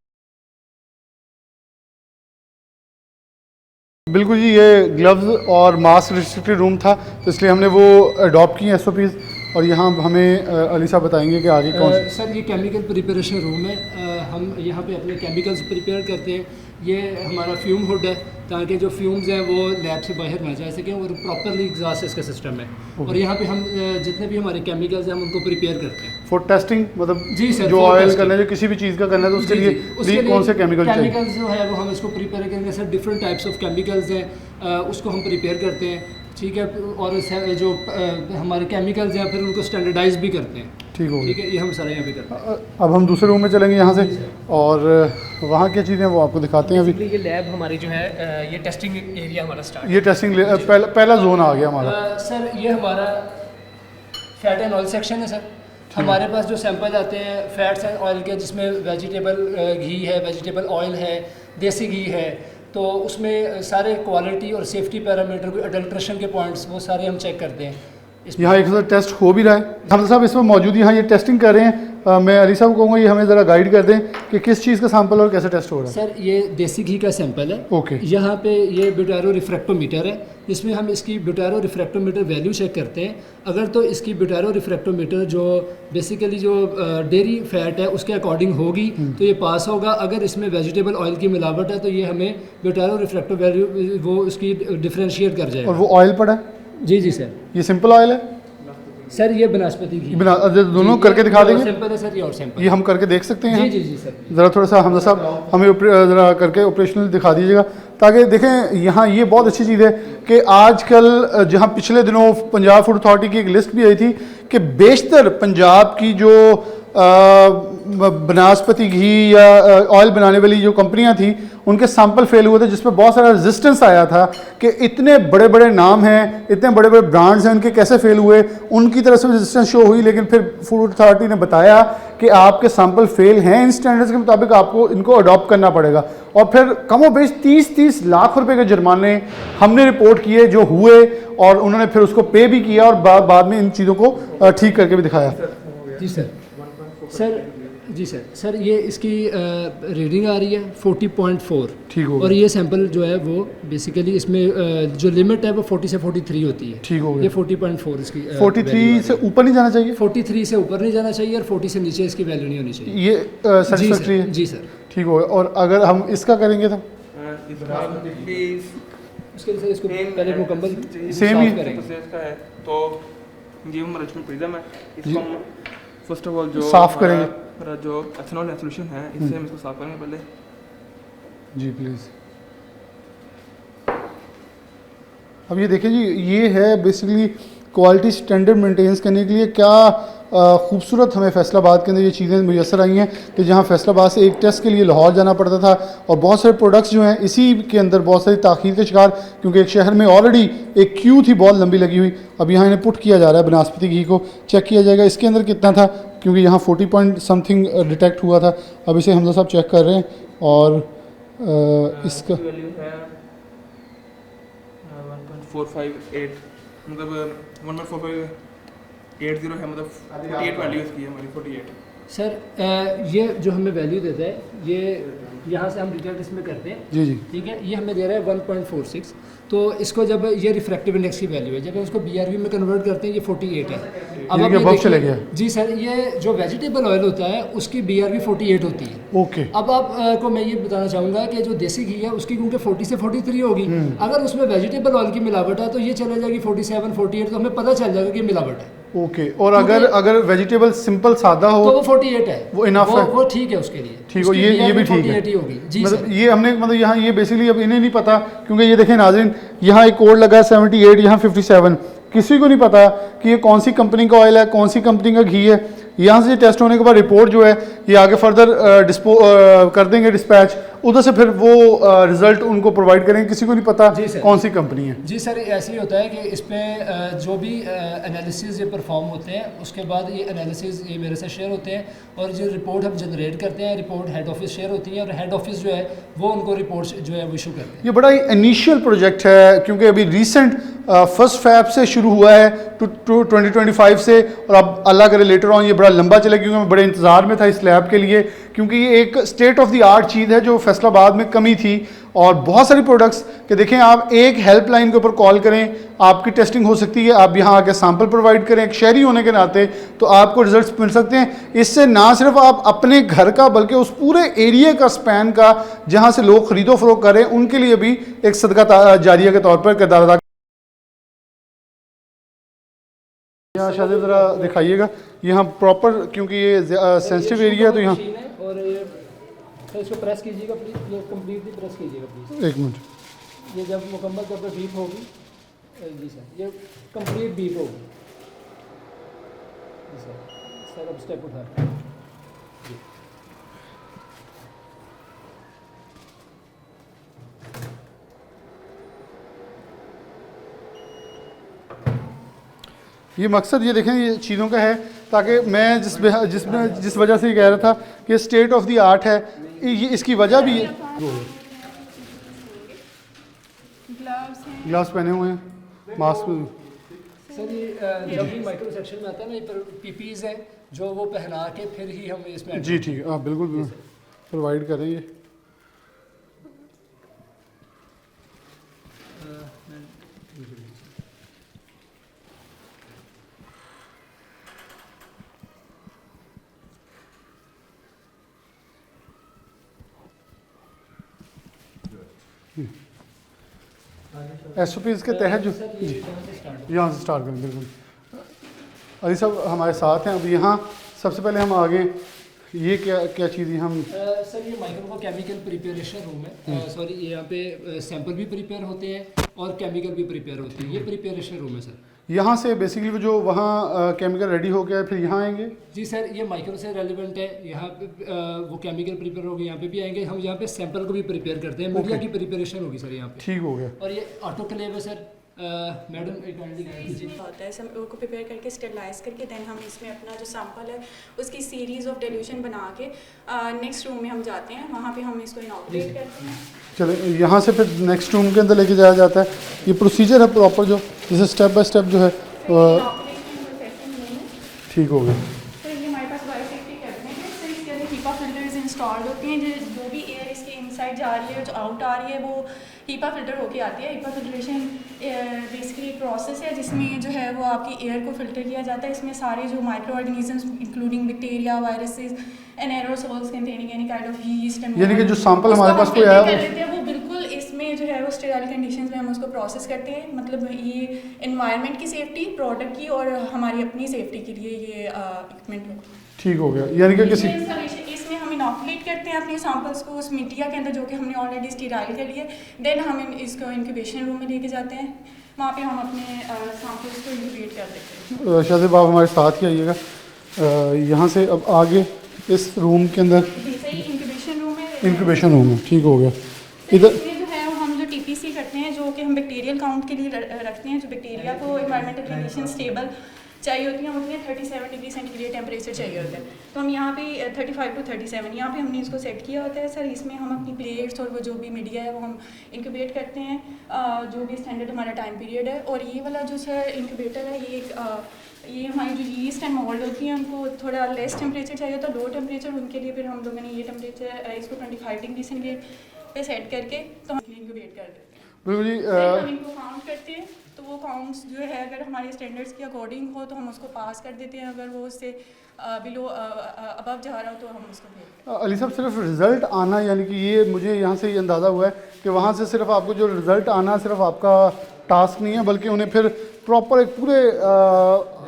बिल्कुल जी, ये ग्लव्स और मास्क रिस्ट्रिक्टेड रूम था तो इसलिए हमने वो अडॉप्ट की SOPs, और यहाँ हमें अली साहब बताएंगे कि आगे कौन सर ये केमिकल प्रिपरेशन रूम है। हम यहाँ पे अपने केमिकल्स प्रिपेयर करते हैं। ये हमारा फ्यूम हुड है ताकि जो फ्यूम्स हैं वो लैब से बाहर ना जा सकें, और प्रॉपरली एग्जॉस्ट इसका सिस्टम है। और यहाँ पे हम जितने भी हमारे केमिकल्स हैं हम उनको प्रिपेयर करते हैं फॉर टेस्टिंग, मतलब जी सर, जो ऑयल करना है, जो किसी भी चीज़ का करना है तो उसके लिए कौन से केमिकल चाहिए। केमिकल्स जो है वो हम इसको प्रिपेयर करेंगे sir. Different types of chemicals हैं, उसको हम प्रिपेयर करते हैं, ठीक है। और जो हमारे केमिकल्स हैं फिर उनको स्टैंडर्डाइज भी करते हैं, ठीक है। ये हम सारा यहाँ पे करते हैं। अब हम दूसरे रूम में चलेंगे यहाँ से, और वहाँ क्या चीज़ें वो आपको दिखाते हैं। अभी ये लैब हमारी जो है ये टेस्टिंग एरिया हमारा स्टार्ट, ये टेस्टिंग पहला जोन आ गया हमारा। सर ये हमारा फैट एंड ऑयल सेक्शन है सर। हमारे पास जो सैंपल आते हैं फैट्स एंड ऑयल के, जिसमें वेजिटेबल घी है, वेजिटेबल ऑयल है, देसी घी है, तो उसमें सारे क्वालिटी और सेफ्टी पैरामीटर को, अडल्ट्रेशन के पॉइंट्स वो सारे हम चेक करते हैं। यहाँ एक टेस्ट हो भी रहा है, हमजा साहब इसमें मौजूद यहाँ ये टेस्टिंग कर रहे हैं। मैं अली साहब को कहूँगा ये हमें ज़रा गाइड कर दें कि किस चीज़ का सैंपल और कैसे टेस्ट हो रहा है। सर ये देसी घी का सैंपल है। ओके। यहाँ पे ये ब्यूटारो रिफ्रैक्टोमीटर है, जिसमें हम इसकी ब्यूटारो रिफ्रैक्टोमीटर वैल्यू चेक करते हैं। अगर तो इसकी ब्यूटारो रिफ्रैक्टोमीटर जो बेसिकली जो डेयरी फैट है उसके अकॉर्डिंग होगी तो ये पास होगा। अगर इसमें वेजिटेबल ऑयल की मिलावट है तो ये हमें ब्यूटारो रिफ्रैक्टो वैल्यू वो उसकी डिफ्रेंशिएट कर जाएगा। और वो ऑयल पड़ा है? जी सर। ये सिंपल ऑयल है सर, ये बनस्पति घी दोनों करके दिखा देंगे। सैंपल है सर, ये और सैंपल ये हम करके देख सकते हैं। जी सर। ज़रा थोड़ा सा हमजा साहब हमें ज़रा करके ऑपरेशनल दिखा दीजिएगा, ताकि देखें यहाँ ये बहुत अच्छी चीज़ है कि आजकल जहाँ पिछले दिनों पंजाब फूड अथॉरिटी की एक लिस्ट भी आई थी कि बेशतर पंजाब की जो बनस्पति घी या ऑयल बनाने वाली जो कंपनियां थी उनके सैंपल फेल हुए थे, जिसमें बहुत सारा रेजिस्टेंस आया था कि इतने बड़े बड़े नाम हैं, इतने बड़े बड़े ब्रांड्स हैं, उनके कैसे फेल हुए। उनकी तरफ से रेजिस्टेंस शो हुई, लेकिन फिर फूड अथॉरिटी ने बताया कि आपके सैंपल फेल हैं, इन स्टैंडर्ड्स के मुताबिक आपको इनको अडॉप्ट करना पड़ेगा। और फिर कमो बेश 30-30 लाख रुपए के जुर्माने हमने रिपोर्ट किए जो हुए, और उन्होंने फिर उसको पे भी किया और बाद में इन चीज़ों को ठीक करके भी दिखाया। जी सर। सर ये इसकी रीडिंग आ रही है 40.4, ठीक हो। और ये सैंपल जो है वो बेसिकली इसमें जो लिमिट है वो 40 से 43 होती है। ठीक हो गया। ये 40.4 इसकी 43 से ऊपर नहीं जाना चाहिए। 43 से ऊपर नहीं जाना चाहिए और 40 से नीचे इसकी वैल्यू नहीं होनी चाहिए। ये सैटिस्फैक्टरी है। जी सर। ठीक हो गया। और अगर हम इसका करेंगे तो उसके लिए इसको पहले मुकम्मल सेम ही है। तो ये मैनेजमेंट प्रिज्म है, इसको हम फर्स्ट ऑफ ऑल जो साफ करेंगे, हमारा जो एथेनॉल सॉल्यूशन है इससे हम इसको साफ करेंगे पहले। जी प्लीज़। अब ये देखें जी, ये है बेसिकली क्वालिटी स्टैंडर्ड मेंटेन करने के लिए क्या खूबसूरत हमें फैसलाबाद के अंदर ये चीज़ें मुयसर आई हैं कि जहाँ फैसलाबाद से एक टेस्ट के लिए लाहौर जाना पड़ता था और बहुत सारे प्रोडक्ट्स जो हैं इसी के अंदर बहुत सारी ताख़ीर के शिकार, क्योंकि एक शहर में ऑलरेडी एक क्यू थी बहुत लंबी लगी हुई। अब यहाँ इन्हें पुट किया जा रहा है बनास्पति घी को, चेक किया जाएगा इसके अंदर कितना था, क्योंकि यहाँ 40 पॉइंट समथिंग डिटेक्ट हुआ था। अब इसे हमजा साहब चेक कर रहे हैं और इसका वैल्यू है 1.458, मतलब 1.4580 है, मतलब 48 वैल्यू इसकी है हमारी 48। सर ये जो हमें वैल्यू देता है ये यहाँ से हम डिटेक्ट इसमें करते हैं, जी जी ठीक है। ये हमें दे रहा है 1.46, तो इसको जब ये रिफ्रैक्टिव इंडेक्स की वैल्यू है, जब हम उसको BRV में कन्वर्ट करते हैं ये 48 है। अब ये आप ये above चले देखिए, गया। जी सर, ये जो वेजिटेबल ऑयल होता है उसकी BRV 48 होती है। ओके। अब आप को मैं ये बताना चाहूँगा कि जो देसी घी है उसकी क्योंकि 40 से 43 होगी, अगर उसमें वेजिटेबल ऑयल की मिलावट है तो ये चले जाएगी 47 48, तो हमें पता चल जाएगा कि मिलावट है। ओके। और अगर वेजिटेबल सिंपल सादा हो तो वो 48 है, वो इनफ है, वो ठीक है उसके लिए। ठीक हो, उसकी ये भी BRV ठीक है 48 ही होगी जी मतलब सर। ये हमने मतलब यहाँ ये बेसिकली अब इन्हें नहीं पता, क्योंकि ये देखें नाज़रीन, यहाँ एक कोड लगा है 78, यहाँ 57, किसी को नहीं पता कि ये कौन सी कंपनी का ऑयल है, कौन सी कंपनी का घी है। यहाँ से टेस्ट होने के बाद रिपोर्ट जो है ये आगे फर्दर कर देंगे डिस्पैच, उधर से फिर वो रिजल्ट उनको प्रोवाइड करेंगे, किसी को नहीं पता जी सर। कौन सी कंपनी है। जी सर, ऐसे ही होता है कि इस पर जो भी एनालिसिस ये परफॉर्म होते हैं उसके बाद ये एनालिसिस ये मेरे से शेयर होते हैं और जो रिपोर्ट हम जनरेट करते हैं रिपोर्ट हेड ऑफिस शेयर होती है और हेड ऑफिस जो है वो उनको रिपोर्ट जो है वो इशू करते हैं। ये बड़ा ही इनिशियल प्रोजेक्ट है, क्योंकि अभी रिसेंट 1 फैब से शुरू हुआ है टू 2025 से, और अब अल्लाह करे लेटर ऑन ये बड़ा लंबा चले, क्योंकि मैं बड़े इंतज़ार में था इस लैब के लिए, क्योंकि ये एक स्टेट ऑफ द आर्ट चीज़ है जो फैसलाबाद में कमी थी। और बहुत सारी प्रोडक्ट्स कि देखें, आप एक हेल्पलाइन के ऊपर कॉल करें, आपकी टेस्टिंग हो सकती है, आप यहाँ आके सैंपल प्रोवाइड करें, एक शहरी होने के नाते तो आपको रिजल्ट्स मिल सकते हैं। इससे ना सिर्फ आप अपने घर का बल्कि उस पूरे एरिया का स्पैन का जहाँ से लोग खरीदो फरोख्त करें उनके लिए भी एक सदका जारिया के तौर पर किरदार अदा। यहाँ शायद ज़रा दिखाइएगा, यहाँ प्रॉपर क्योंकि ये सेंसिटिव एरिया है तो यहाँ और सर इसको प्रेस कीजिएगा प्लीज़, ये कम्प्लीटली प्रेस कीजिएगा प्लीज़। एक मिनट, ये जब मुकम्मल जब बीप होगी, जी सर ये कंप्लीट बीप होगी। जी सर अब स्टेप उठा रहे हैं। ये मकसद ये देखें ये चीज़ों का है ताकि मैं जिस वजह से ये कह रहा था कि स्टेट ऑफ द आर्ट है, ये इसकी वजह भी है। ग्लव्स पहने हुए हैं, मास्क। सर ये जब भी माइक्रो सेक्शन में आता है ना, ये PPEs है जो वो पहना के फिर ही हम इसमें। जी ठीक है, आप बिल्कुल प्रोवाइड करेंगे। SOPs के तहत जो जी यहाँ से स्टार्ट करें, बिल्कुल अली साहब हमारे साथ हैं। अब यहाँ सबसे पहले हम आगे ये क्या चीज़ है हम सर ये माइक्रो का केमिकल प्रिपरेशन रूम है। सॉरी, यहाँ पे सैंपल भी प्रिपेयर होते हैं और केमिकल भी प्रिपेयर होते हैं। ये प्रिपरेशन रूम है सर। यहाँ से बेसिकली वो जो वहाँ केमिकल रेडी हो गया है फिर यहाँ आएंगे। जी सर, ये माइक्रो से रेलिवेंट है। यहाँ पे वो केमिकल प्रिपेयर होगी, यहाँ पे भी आएंगे। हम यहाँ पे सैंपल को भी प्रिपेयर करते हैं। मीडिया की प्रिपरेशन होगी सर यहाँ पे। ठीक हो गया। और ये ऑटोक्लेव है सर। मैडम होता है सब को प्रिपेयर करके स्टेरलाइज करके देन हम इसमें अपना जो सैंपल है उसकी सीरीज़ ऑफ डिल्यूशन बना के नेक्स्ट रूम में हम जाते हैं, वहाँ पे हम इसको इनॉकुलेट करते हैं। चले यहाँ से फिर नेक्स्ट रूम के अंदर लेके जाया जाता है। ये प्रोसीजर है प्रॉपर जो जैसे स्टेप बाय स्टेप जो है ठीक हो गया। तो ये हमारे पास बायोसेफ्टी कैबिनेट है सर, इसके अंदर हीपा फिल्टर्स इंस्टॉल्ड होते हैं। जो भी एयर इसके इनसाइड जा रही है जो आउट आ रही है वो हीपा फिल्टर होके आती है। हीपा फिल्ट्रेशन बेसिकली एक प्रोसेस है जिसमें जो है वो आपकी एयर को फिल्टर किया जाता है। इसमें सारे जो micro organisms including bacteria, viruses and aerosols containing any kind of yeast, यानी कि जो सैंपल हमारे पास कोई आया वो बिल्कुल इसमें जो है वो स्टेराइल कंडीशंस में हम उसको प्रोसेस करते हैं। मतलब ये एनवायरनमेंट की सेफ्टी, प्रोडक्ट की और हमारी अपनी सेफ्टी के लिए ये इक्विपमेंट होती है। ठीक हो गया। यानी कि किसी इसमें हम इनॉकुलेट करते हैं अपने सैंपल्स को उस मीडिया के अंदर जो कि हमने ऑलरेडी स्टेराइल कर लिया। देन हम इसको इंक्यूबेशन रूम में लेके जाते हैं। वहाँ पे हम अपने सैम्पल्स को इंक्यूबेट कर देते हैं। शाहज़ेब आप हमारे साथ ही आइएगा। यहाँ से अब आगे इस रूम के अंदर सही इंक्यूबेशन रूम है। इंक्यूबेशन रूम है, ठीक हो गया। इधर इसमें जो है हम जो टीपीसी करते हैं, जो कि हम बैक्टीरियल काउंट के लिए रखते हैं, जो बैक्टीरिया को एनवायरमेंटल कंडीशन स्टेबल चाहिए होती हैं, उसमें 37 डिग्री सेंटीग्रेड टेम्परेचर चाहिए होता है। तो हम यहाँ पे 35 to 37 यहाँ पे हमने इसको सेट किया होता है सर। इसमें हम अपनी प्लेट्स और वो जो भी मीडिया है वो हम इंक्यूबेट करते हैं, जो भी स्टैंडर्ड हमारा टाइम पीरियड है। और ये वाला जो सर इंक्यूबेटर है, ये हमारी जो यीस्ट एंड मोल्ड होती है, उनको थोड़ा लेस टेम्परेचर चाहिए होता है, लो टेम्परेचर। उनके लिए फिर हम लोगों ने ये टेम्परेचर इसको 25 डिग्री सेंटीग्रेड पे सेट करके तो हम इंक्यूबेट कर देते हैं। बिल्कुल जी। हम इनको काउंट करते हैं, तो वो काउंट्स जो है अगर हमारे स्टैंडर्ड्स के अकॉर्डिंग हो तो हम उसको पास कर देते हैं। अगर वो उससे बिलो अबव जा रहा हो तो हम उसको भेजते हैं। अली साहब, सिर्फ रिज़ल्ट आना, यानी कि ये मुझे यहाँ से ये अंदाज़ा हुआ है कि वहाँ से सिर्फ आपको जो रिज़ल्ट आना सिर्फ आपका टास्क नहीं है, बल्कि उन्हें फिर प्रॉपर एक पूरे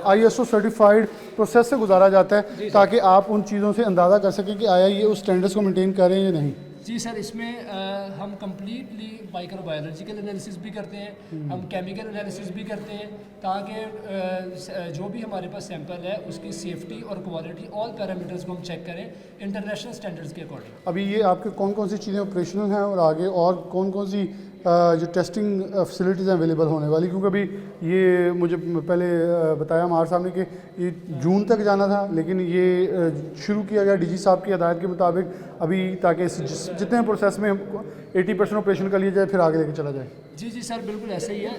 ISO सर्टिफाइड प्रोसेस से गुजारा जाता है ताकि आप उन चीज़ों से अंदाज़ा कर सकें कि आया ये उस स्टैंडर्ड्स को मेंटेन कर रहे हैं या नहीं। जी सर, इसमें हम कम्प्लीटली माइक्रोबायोलॉजिकल एनालिसिस भी करते हैं, हम केमिकल एनालिसिस भी करते हैं, ताकि जो भी हमारे पास सैंपल है उसकी सेफ्टी और क्वालिटी ऑल पैरामीटर्स को हम चेक करें इंटरनेशनल स्टैंडर्ड्स के अकॉर्डिंग। अभी ये आपके कौन कौन सी चीज़ें ऑपरेशनल हैं और आगे और कौन कौन सी जो टेस्टिंग फैसिलिटीज़ अवेलेबल होने वाली, क्योंकि अभी ये मुझे पहले बताया मार साहब ने कि ये जून तक जाना था, लेकिन ये शुरू किया गया DG साहब की हदायत के मुताबिक अभी, ताकि जितने प्रोसेस में 80% ऑपरेशन कर लिया जाए फिर आगे लेके चला जाए। जी जी सर, बिल्कुल ऐसे ही है।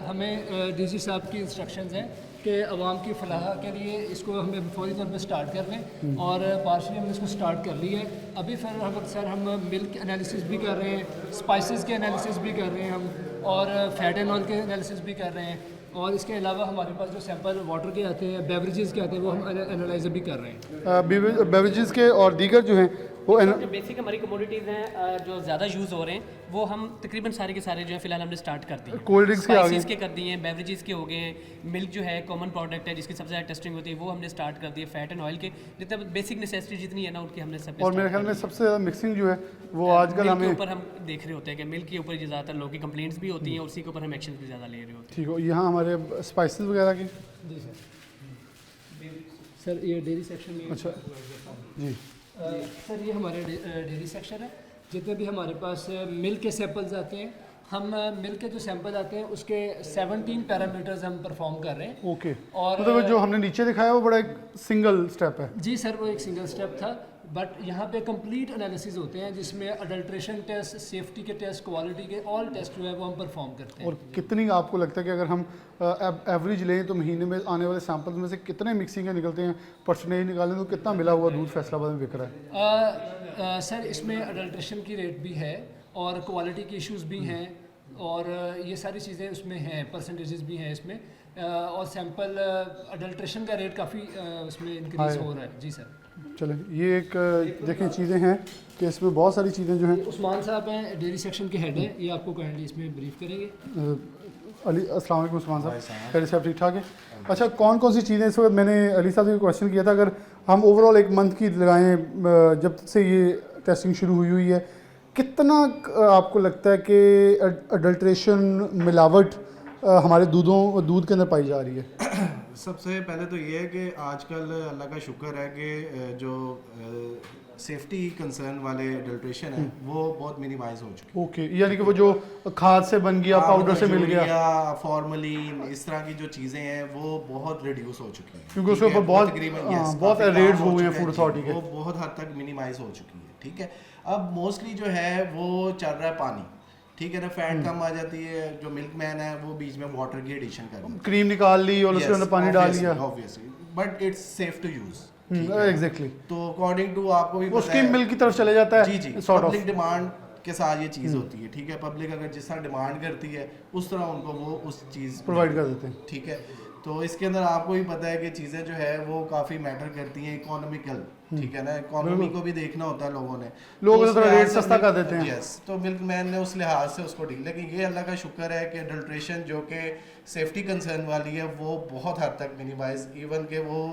हमें DG साहब की इंस्ट्रक्शंस हैं कि अवाम की फलाह के लिए इसको हमें फौरी तौर पे स्टार्ट कर लें, और पार्शली हमने इसको स्टार्ट कर लिया है। अभी फिर हम मिल्क एनालिसिस भी कर रहे हैं, स्पाइसेस के एनालिसिस भी कर रहे हैं हम, और फैट एंड ऑयल के एनालिसिस भी कर रहे हैं। और इसके अलावा हमारे पास जो सैंपल वाटर के आते हैं, बेवरेजेस के आते हैं, वो हम एनालाइजर भी कर रहे हैं। बेवरेजेस के और दीगर जो हैं वो जो बेसिक हमारी कमोडिटीज़ हैं जो ज़्यादा यूज़ हो रहे हैं, वो हम तकरीबन सारे के सारे जो है फिलहाल हमने स्टार्ट कर दिए। कोल्ड ड्रिंक्स के आगे के कर दिए हैं, बेवरेजेस के हो गए हैं, मिल्क जो है कॉमन प्रोडक्ट है जिसकी सबसे ज़्यादा टेस्टिंग होती है वो हमने स्टार्ट कर दिए। फैट एंड ऑयल के जितने बेसिक नेसेसिटी जितनी है ना उनकी हमने सब। और मेरे ख्याल में सबसे ज़्यादा मिक्सिंग जो है वो आजकल हमें ऊपर हम देख रहे होते हैं कि मिल्क के ऊपर ज़्यादातर लोगों की कंप्लेंट्स भी होती हैं, उसी के ऊपर हम एक्शन भी ज़्यादा ले रहे होते हैं। ठीक हो। यहाँ हमारे स्पाइसेस वगैरह की। जी सर, ये डेयरी सेक्शन में। अच्छा जी सर, ये हमारे डेयरी सेक्शन है। जितने भी हमारे पास मिल्क के सैंपल्स आते हैं, हम मिल्क के जो सैंपल आते हैं उसके 17 पैरामीटर्स हम परफॉर्म कर रहे हैं। ओके। और मतलब जो हमने नीचे दिखाया वो बड़ा एक सिंगल स्टेप है। जी सर, वो एक सिंगल स्टेप था, बट यहाँ पे कंप्लीट एनालिसिस होते हैं जिसमें अडल्ट्रेशन टेस्ट, सेफ्टी के टेस्ट, क्वालिटी के ऑल टेस्ट जो है वो हम परफॉर्म करते हैं। और कितनी आपको लगता है कि अगर हम एवरेज लें तो महीने में आने वाले सैंपल्स में से कितने मिक्सिंग के निकलते हैं, परसेंटेज निकालें तो कितना मिला हुआ दूध फैसलाबाद में बिक रहा है? सर, इसमें अडल्ट्रेशन की रेट भी है और क्वालिटी के इश्यूज भी हैं, और ये सारी चीज़ें उसमें हैं, परसेंटेजेस भी हैं इसमें, और सैंपल अडल्ट्रेशन का रेट काफ़ी उसमें इंक्रीज हो रहा है। जी सर। चलें, ये एक देखें चीज़ें हैं कि इसमें बहुत सारी चीज़ें जो हैं। उस्मान साहब हैं, डेयरी सेक्शन के हेड हैं, ये आपको काइंडली इसमें ब्रीफ करेंगे। अली अस्सलाम वालेकुम उस्मान साहब, खैर साहब ठीक ठाक है? अच्छा, कौन कौन सी चीज़ें इस वक्त, मैंने अली साहब से क्वेश्चन किया था, अगर हम ओवरऑल एक मंथ की लगाएं जब से ये टेस्टिंग शुरू हुई है, कितना आपको लगता है कि अडल्ट्रेशन, मिलावट हमारे दूध के अंदर पाई जा रही है? सबसे पहले तो ये है कि आजकल अल्लाह का शुक्र है कि जो सेफ्टी कंसर्न वाले अडल्ट्रेशन है वो बहुत मिनिमाइज हो चुके हैं। ओके, यानी कि वो जो खाद से बन गया, पाउडर से मिल गया, फॉर्मलिन, इस तरह की जो चीज़ें हैं वो बहुत रिड्यूस हो चुकी हैं, क्योंकि उसके ऊपर बहुत रेड्स हुए हैं फूड अथॉरिटी के, वो बहुत हद तक मिनिमाइज हो चुकी है। ठीक है, अब मोस्टली जो है वो चल रहा है पानी, ठीक है ना, फैट कम आ जाती है, जो मिल्क मैन है वो बीच में वाटर की एडिशन कर रहा है, क्रीम निकाल ली और उसके अंदर पानी डाल दिया, obviously, but it's safe to use. Exactly. तो अकॉर्डिंग टू आपको भी वो स्किम मिल्क की तरफ चले जाता है। जी जी, पब्लिक डिमांड के साथ ये चीज़ होती है। ठीक है, पब्लिक अगर जिस तरह डिमांड करती है उस तरह उनको वो उस चीज़ प्रोवाइड कर देते हैं। ठीक है, तो इसके अंदर आपको भी पता है कि चीज़ें जो है वो काफ़ी मैटर करती हैं, इकोनॉमिकल। ठीक है ना, इकोनॉमी को भी देखना होता है लोगों ने, लोग तो रेट सस्ता कर देते हैं। यस, तो मिल्क मैन ने उस लिहाज से उसको डील, लेकिन ये अल्लाह का शुक्र है कि अडल्ट्रेशन जो कि सेफ्टी कंसर्न वाली है वो बहुत हद तक मिनिमाइज, इवन के वो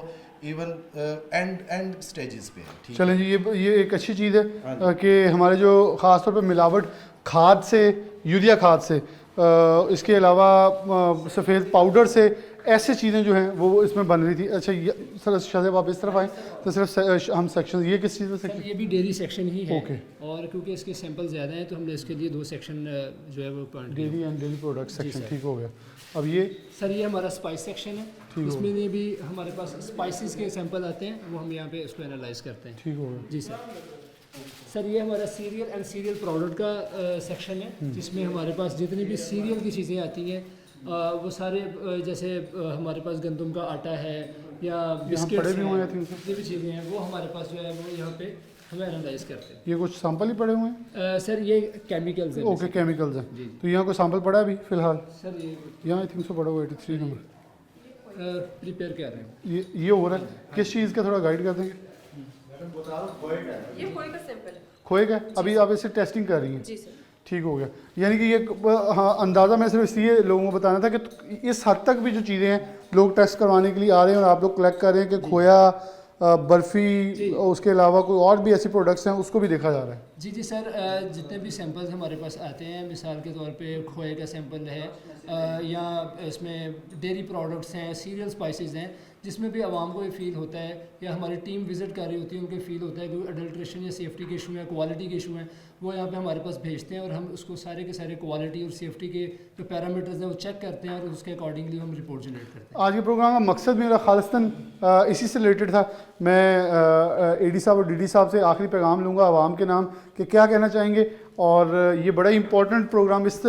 एंड स्टेजेस पे है। चलें जी, ये एक अच्छी चीज़ है कि हमारे जो ख़ास तौर पे मिलावट खाद से, यूरिया खाद से इसके अलावा सफ़ेद पाउडर से ऐसे चीज़ें जो हैं वो इसमें बन रही थी। अच्छा ये सर शाहज़ेब आप इस तरफ आएँ तो सिर्फ हम सेक्शन, ये किस चीज़ में सर सेक्शन? ये भी डेयरी सेक्शन ही है। ओके। और क्योंकि इसके सैंपल ज़्यादा हैं तो हमने इसके लिए 2 सेक्शन जो है वो पॉइंट किए। Dairy and dairy product section, sir. ठीक हो गया। अब ये सर ये हमारा स्पाइस सेक्शन है, ठीक हो इसमें ये भी हमारे पास स्पाइसेस के सैंपल आते हैं, वो हम यहाँ पे इसको एनालाइज करते हैं। ठीक हो गया। जी सर ये हमारा सीरियल एंड सीरियल प्रोडक्ट का सेक्शन है, जिसमें हमारे पास जितनी भी सीरियल की चीज़ें आती हैं वो सारे जैसे हमारे पास गंदम का आटा है या बिस्किट्स पड़े भी हुए हैं, I हैं, think so। जितनी भी चीज़ें हैं वो हमारे पास जो है वो यहाँ पे हम एनालाइज करते हैं। ये कुछ सैंपल ही पड़े हुए हैं? सर ये केमिकल्स हैं। ओके, केमिकल्स हैं। जी। तो यहाँ कोई सैंपल पड़ा है अभी फ़िलहाल? सर ये यहाँ आई थिंक सो पड़ा हुआ 83 नंबर। प्रिपेयर कर रहे हैं। ये हो रहा है किस चीज़ का, थोड़ा गाइड कर देंगे? ये खोए का सैंपल है। खोए का? अभी आप इसे टेस्टिंग कर रही हैं? जी सर। ठीक हो गया। यानी कि ये हाँ, अंदाज़ा मैं सिर्फ इसलिए लोगों को बताना था कि इस हद तक भी जो चीज़ें हैं लोग टेस्ट करवाने के लिए आ रहे हैं और आप लोग कलेक्ट कर रहे हैं कि खोया, बर्फ़ी, उसके अलावा कोई और भी ऐसी प्रोडक्ट्स हैं उसको भी देखा जा रहा है। जी सर, जितने भी सैंपल्स हमारे पास आते हैं, मिसाल के तौर पे खोए का सैंपल है या इसमें डेयरी प्रोडक्ट्स हैं, सीरियल स्पाइसेस हैं, जिसमें भी आवाम को ये फील होता है या हमारी टीम विज़िट कर रही होती है उनको फील होता है कि अडल्ट्रेशन या सेफ्टी के इशू हैं, क्वालिटी के इशू हैं, वो यहाँ पे हमारे पास भेजते हैं और हम उसको सारे के सारे क्वालिटी और सेफ्टी के जो पैरामीटर्स हैं वो चेक करते हैं और उसके अकॉर्डिंगली हम रिपोर्ट जनरेट करते हैं। आज के प्रोग्राम का मकसद मेरा खालिस्तन इसी से रिलेटेड था। मैं एडी साहब और डीडी साहब से आखिरी पैगाम लूँगा आवाम के नाम कि क्या कहना चाहेंगे। और ये बड़ा इंपॉर्टेंट प्रोग्राम इस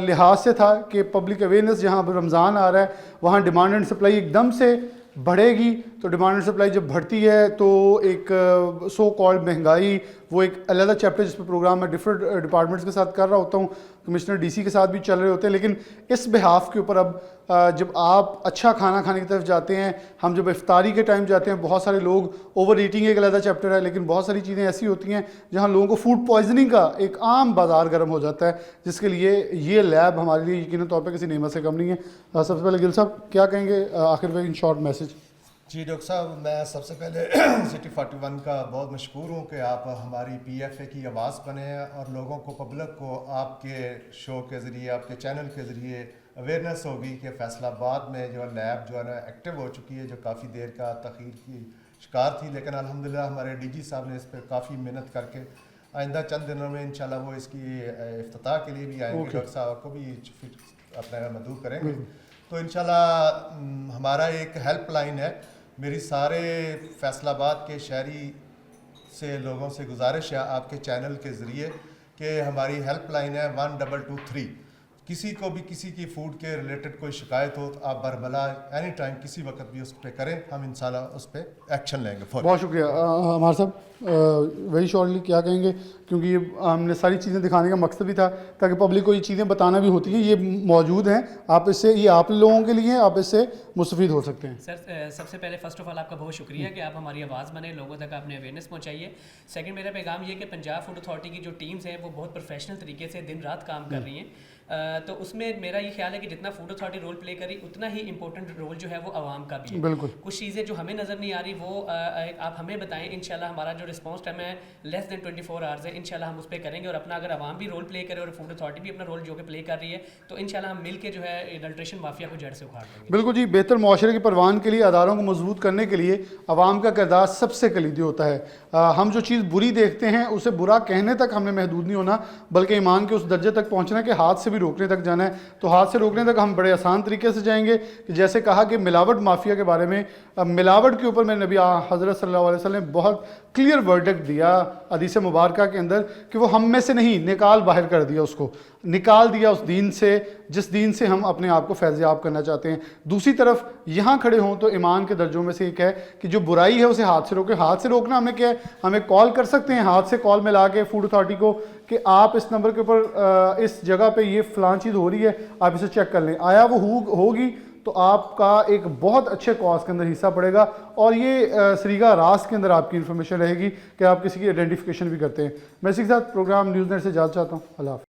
लिहाज से था कि पब्लिक अवेयरनेस, जहाँ अब रमज़ान आ रहा है वहाँ डिमांड एंड सप्लाई एकदम से बढ़ेगी, तो डिमांड एंड सप्लाई जब बढ़ती है तो एक सो कॉल्ड महंगाई, वो एक अलग चैप्टर जिस पर प्रोग्राम मैं डिफरेंट डिपार्टमेंट्स के साथ कर रहा होता हूँ, कमिश्नर डीसी के साथ भी चल रहे होते हैं। लेकिन इस बिहाफ के ऊपर अब जब आप अच्छा खाना खाने की तरफ जाते हैं, हम जब इफ्तारी के टाइम जाते हैं, बहुत सारे लोग, ओवर ईटिंग एक अलग चैप्टर है, लेकिन बहुत सारी चीज़ें ऐसी होती हैं जहाँ लोगों को फूड पॉइजनिंग का एक आम बाजार गर्म हो जाता है, जिसके लिए ये लैब हमारे लिए यकीनन तौर पर किसी नेमत से कम नहीं है। सबसे पहले गिल साहब क्या कहेंगे आखिर में इन शॉर्ट मैसेज? जी डॉक्टर साहब, मैं सबसे पहले सिटी 41 का बहुत मशहूर हूँ कि आप हमारी PFA की आवाज़ बने हैं और लोगों को, पब्लिक को आपके शो के ज़रिए, आपके चैनल के ज़रिए अवेयरनेस होगी कि फैसलाबाद में जो लैब जो है ना एक्टिव हो चुकी है, जो काफ़ी देर का तख़ीर की शिकार थी, लेकिन अल्हम्दुलिल्लाह हमारे DG साहब ने इस पर काफ़ी मेहनत करके आइंदा चंद दिनों में इंशाल्लाह वो इसकी इफ्तिताह के लिए भी आएंगे। डॉक्टर साहब को भी अपना मदऊ करेंगे। तो इंशाल्लाह हमारा एक हेल्पलाइन है, मेरी सारे फैसलाबाद के शहरी से लोगों से गुजारिश है आपके चैनल के ज़रिए कि हमारी हेल्पलाइन है 1223। किसी को भी किसी की फ़ूड के रिलेटेड कोई शिकायत हो तो आप बरबला एनी टाइम किसी वक्त भी उस पर करें, हम इंशाल्लाह उस पर एक्शन लेंगे। बहुत शुक्रिया हमारे साहब, वेरी शॉर्टली क्या कहेंगे, क्योंकि ये हमने सारी चीज़ें दिखाने का मकसद भी था ताकि पब्लिक को ये चीज़ें बताना भी होती हैं, ये मौजूद हैं, आप इससे, ये आप लोगों के लिए आप इससे मुस्तफ़ीद हो सकते हैं। सर सबसे पहले फ़र्स्ट ऑफ ऑल आपका बहुत शुक्रिया कि आप हमारी आवाज़ बने, लोगों तक आपने अवेयरनेस पहुँचाई है। सेकंड मेरा पैगाम ये कि पंजाब फूड अथॉरिटी की जो टीम्स हैं वो बहुत प्रोफेशनल तरीके से दिन रात काम कर रही हैं, तो उसमें मेरा ये ख्याल है कि जितना फूड अथॉरिटी रोल प्ले करी उतना ही इंपॉर्टेंट रोल जो है वो आवाम का भी है। बिल्कुल। कुछ चीज़ें जो हमें नज़र नहीं आ रही वो आप हमें बताएं, इंशाल्लाह हमारा जो रिस्पांस टाइम है लेस देन 24 आवर्स है, इंशाल्लाह हम उस पर करेंगे। और अपना अगर आवाम भी रोल प्ले करे और फूड अथॉरिटी भी अपना रोल जो कि प्ले कर रही है, तो इंशाल्लाह हम मिल के जो है एडल्ट्रेशन माफिया को जड़ से उखाड़ देंगे। बिल्कुल जी, बेहतर मुआशरे के परवान के लिए, अदारों को मजबूत करने के लिए आवाम का किरदार सबसे कलीदी होता है। हम जो चीज़ बुरी देखते हैं उसे बुरा कहने तक हमने महदूद नहीं होना, बल्कि ईमान के उस दर्जे तक पहुँचना कि हाथ से भी रोकने तक जाना है। तो हाथ से रोकने तक हम बड़े आसान तरीके से जाएंगे कि जैसे कहा कि मिलावट माफिया के बारे में, मिलावट के ऊपर मेरे नबी हज़रत सल्लल्लाहु अलैहि वसल्लम ने बहुत क्लियर वर्डिक्ट दिया हदीस मुबारका के अंदर कि वो हम में से नहीं, निकाल बाहर कर दिया, उसको निकाल दिया उस दीन से जिस दीन से हम अपने आप को फैज़याब करना चाहते हैं। दूसरी तरफ यहाँ खड़े हों तो ईमान के दर्जों में से एक है कि जो बुराई है उसे हाथ से रोके। हाथ से रोकना हमें क्या है, हमें कॉल कर सकते हैं, हाथ से कॉल मिला के फूड अथॉरिटी को कि आप इस नंबर के ऊपर इस जगह पे ये फ़लाँ चीज़ हो रही है, आप इसे चेक कर लें। आया वो होगी तो आपका एक बहुत अच्छे कॉज के अंदर हिस्सा पड़ेगा और ये सरीगा रास के अंदर आपकी इन्फॉर्मेशन रहेगी कि आप किसी की आइडेंटिफिकेशन भी करते हैं। मैं इसी के साथ प्रोग्राम न्यूज़ नेट से इजाज़त चाहता हूँ। अल्लाह हाफ़िज़।